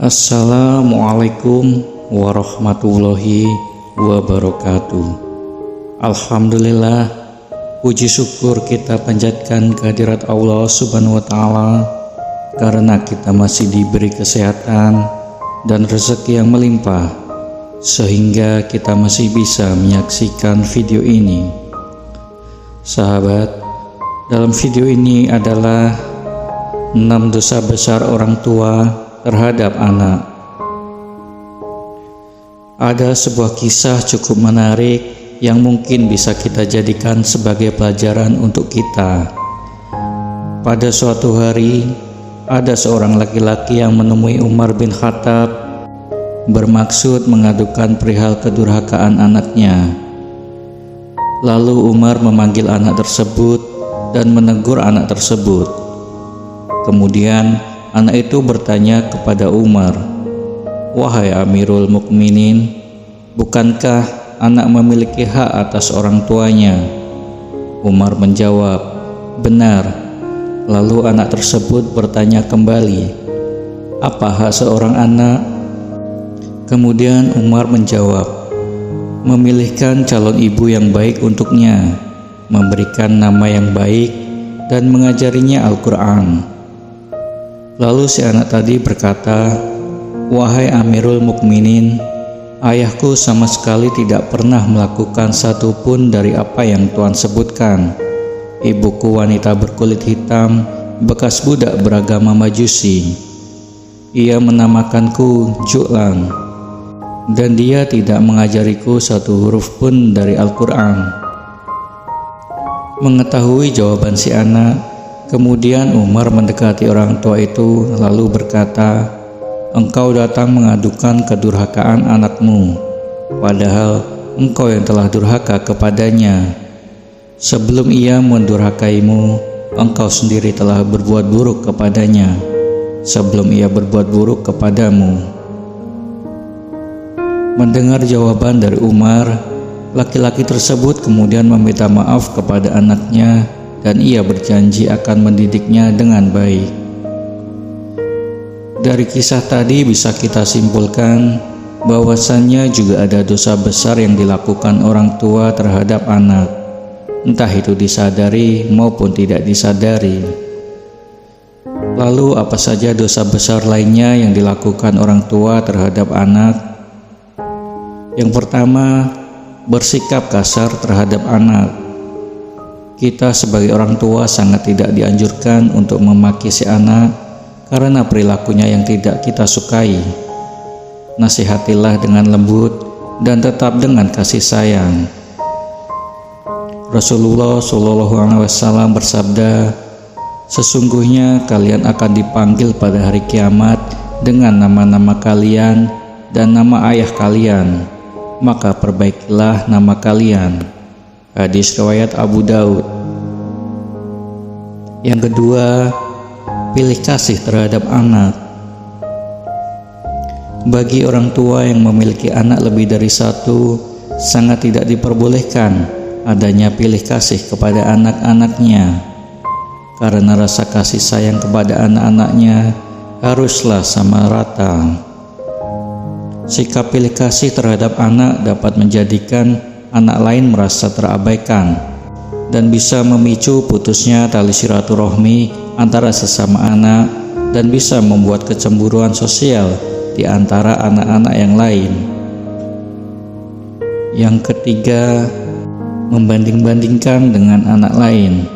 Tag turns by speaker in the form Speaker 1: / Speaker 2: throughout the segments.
Speaker 1: Assalamualaikum warahmatullahi wabarakatuh. Alhamdulillah, puji syukur kita panjatkan kehadirat Allah Subhanahu wa Ta'ala karena kita masih diberi kesehatan dan rezeki yang melimpah sehingga kita masih bisa menyaksikan video ini. Sahabat, dalam video ini adalah 6 dosa besar orang tua terhadap anak. Ada sebuah kisah cukup menarik yang mungkin bisa kita jadikan sebagai pelajaran untuk kita. Pada suatu hari, ada seorang laki-laki yang menemui Umar bin Khattab bermaksud mengadukan perihal kedurhakaan anaknya. Lalu Umar memanggil anak tersebut dan menegur anak tersebut. Kemudian anak itu bertanya kepada Umar, "Wahai Amirul Mukminin, bukankah anak memiliki hak atas orang tuanya?" Umar menjawab, "Benar." Lalu anak tersebut bertanya kembali, "Apa hak seorang anak?" Kemudian Umar menjawab, "Memilihkan calon ibu yang baik untuknya, memberikan nama yang baik, dan mengajarinya Al-Quran." Lalu si anak tadi berkata, "Wahai Amirul Mukminin, ayahku sama sekali tidak pernah melakukan satu pun dari apa yang Tuan sebutkan. Ibuku wanita berkulit hitam, bekas budak beragama Majusi. Ia menamakanku Ju'lan, dan dia tidak mengajariku satu huruf pun dari Al-Quran." Mengetahui jawaban si anak, kemudian Umar mendekati orang tua itu lalu berkata, "Engkau datang mengadukan kedurhakaan anakmu, padahal engkau yang telah durhaka kepadanya. Sebelum ia mendurhakaimu, engkau sendiri telah berbuat buruk kepadanya, sebelum ia berbuat buruk kepadamu." Mendengar jawaban dari Umar, laki-laki tersebut kemudian meminta maaf kepada anaknya dan ia berjanji akan mendidiknya dengan baik. Dari kisah tadi bisa kita simpulkan bahwasannya juga ada dosa besar yang dilakukan orang tua terhadap anak, entah itu disadari maupun tidak disadari. Lalu apa saja dosa besar lainnya yang dilakukan orang tua terhadap anak? Yang pertama, bersikap kasar terhadap anak. Kita sebagai orang tua sangat tidak dianjurkan untuk memaki si anak karena perilakunya yang tidak kita sukai. Nasihatilah dengan lembut dan tetap dengan kasih sayang. Rasulullah SAW bersabda, "Sesungguhnya kalian akan dipanggil pada hari kiamat dengan nama-nama kalian dan nama ayah kalian, maka perbaikilah nama kalian." Hadis riwayat Abu Daud. Yang kedua, pilih kasih terhadap anak. Bagi orang tua yang memiliki anak lebih dari satu, sangat tidak diperbolehkan adanya pilih kasih kepada anak-anaknya, karena rasa kasih sayang kepada anak-anaknya haruslah sama rata. Sikap pilih kasih terhadap anak dapat menjadikan anak lain merasa terabaikan dan bisa memicu putusnya tali silaturahmi antara sesama anak dan bisa membuat kecemburuan sosial di antara anak-anak yang lain. Yang ketiga, membanding-bandingkan dengan anak lain.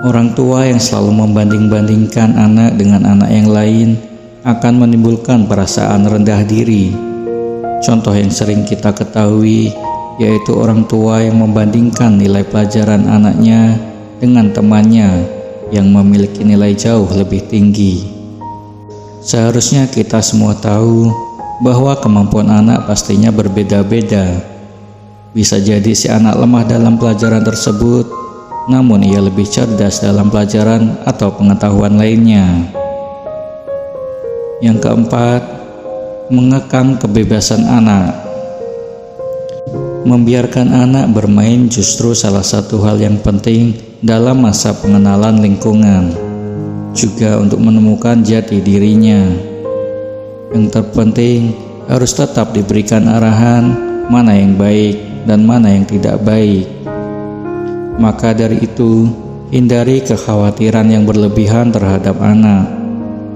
Speaker 1: Orang tua yang selalu membanding-bandingkan anak dengan anak yang lain akan menimbulkan perasaan rendah diri. Contoh yang sering kita ketahui yaitu orang tua yang membandingkan nilai pelajaran anaknya dengan temannya yang memiliki nilai jauh lebih tinggi. Seharusnya kita semua tahu bahwa kemampuan anak pastinya berbeda-beda. Bisa jadi si anak lemah dalam pelajaran tersebut, namun ia lebih cerdas dalam pelajaran atau pengetahuan lainnya. Yang keempat, mengekang kebebasan anak. Membiarkan anak bermain justru salah satu hal yang penting dalam masa pengenalan lingkungan, juga untuk menemukan jati dirinya. Yang terpenting harus tetap diberikan arahan mana yang baik dan mana yang tidak baik. Maka dari itu, hindari kekhawatiran yang berlebihan terhadap anak.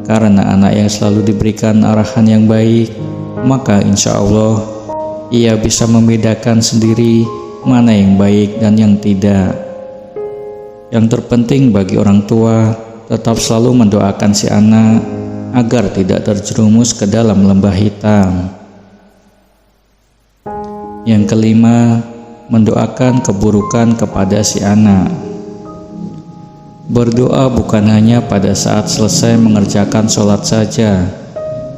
Speaker 1: Karena anak yang selalu diberikan arahan yang baik, maka insya Allah ia bisa membedakan sendiri mana yang baik dan yang tidak. Yang terpenting bagi orang tua tetap selalu mendoakan si anak agar tidak terjerumus ke dalam lembah hitam. Yang kelima, mendoakan keburukan kepada si anak. Berdoa bukan hanya pada saat selesai mengerjakan sholat saja,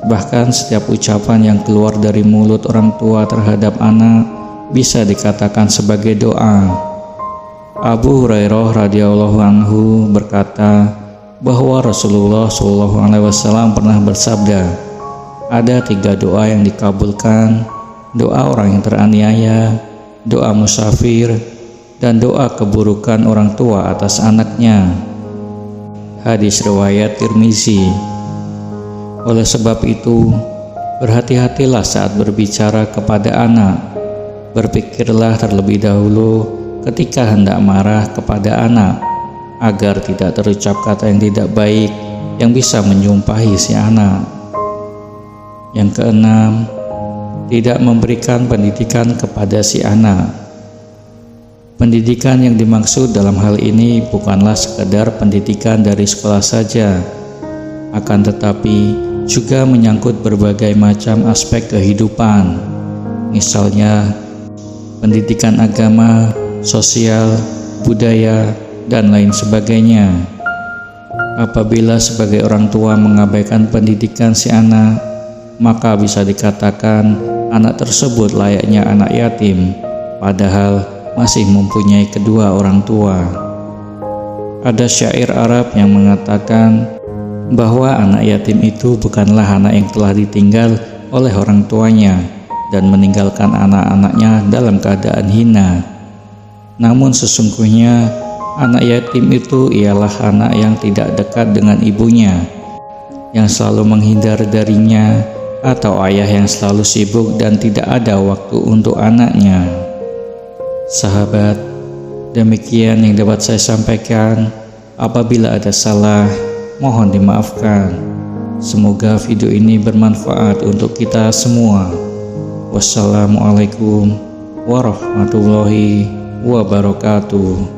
Speaker 1: bahkan setiap ucapan yang keluar dari mulut orang tua terhadap anak bisa dikatakan sebagai doa. Abu Hurairah radhiyallahu anhu berkata bahwa Rasulullah SAW pernah bersabda, ada 3 doa yang dikabulkan: doa orang yang teraniaya, doa musafir, dan doa keburukan orang tua atas anaknya. Hadis riwayat Tirmizi. Oleh sebab itu, berhati-hatilah saat berbicara kepada anak. Berpikirlah terlebih dahulu ketika hendak marah kepada anak, agar tidak terucap kata yang tidak baik yang bisa menyumpahi si anak. Yang keenam, tidak memberikan pendidikan kepada si anak. Pendidikan yang dimaksud dalam hal ini bukanlah sekedar pendidikan dari sekolah saja, akan tetapi juga menyangkut berbagai macam aspek kehidupan. Misalnya, pendidikan agama, sosial, budaya, dan lain sebagainya. Apabila sebagai orang tua mengabaikan pendidikan si anak, maka bisa dikatakan anak tersebut layaknya anak yatim, padahal masih mempunyai kedua orang tua. Ada syair Arab yang mengatakan bahwa anak yatim itu bukanlah anak yang telah ditinggal oleh orang tuanya dan meninggalkan anak-anaknya dalam keadaan hina. Namun sesungguhnya anak yatim itu ialah anak yang tidak dekat dengan ibunya, yang selalu menghindar darinya, atau ayah yang selalu sibuk dan tidak ada waktu untuk anaknya. Sahabat, demikian yang dapat saya sampaikan. Apabila ada salah, mohon dimaafkan. Semoga video ini bermanfaat untuk kita semua. Wassalamualaikum warahmatullahi wabarakatuh.